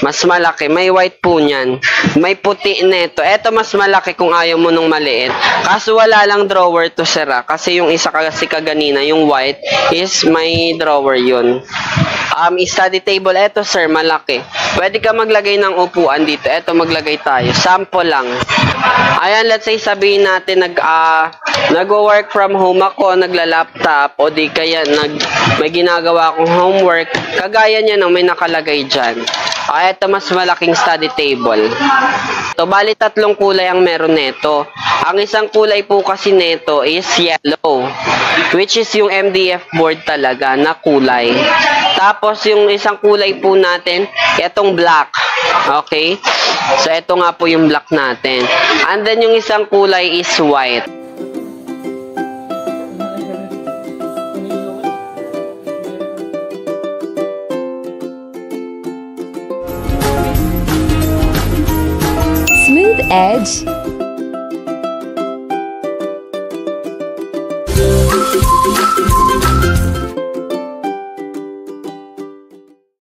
Mas malaki. May white po niyan. May puti neto. Ito mas malaki kung ayaw mo nung maliit. Kaso wala lang drawer to sir kasi yung isa kasi kaganina, yung white, is may drawer yun. Study table, eto sir, malaki. Pwede ka maglagay ng upuan dito. Eto, maglagay tayo. Sample lang. Ayan, let's say sabihin natin nag-work from home ako, nagla-laptop, o di kaya may ginagawa akong homework. Kagaya niya may nakalagay dyan. Eto, mas malaking study table. So, bali 3 kulay ang meron neto. Ang isang kulay po kasi neto is yellow, which is yung MDF board talaga na kulay. Tapos, yung isang kulay po natin, etong black. Okay? So, eto nga po yung black natin. And then, yung isang kulay is white. Smooth edge.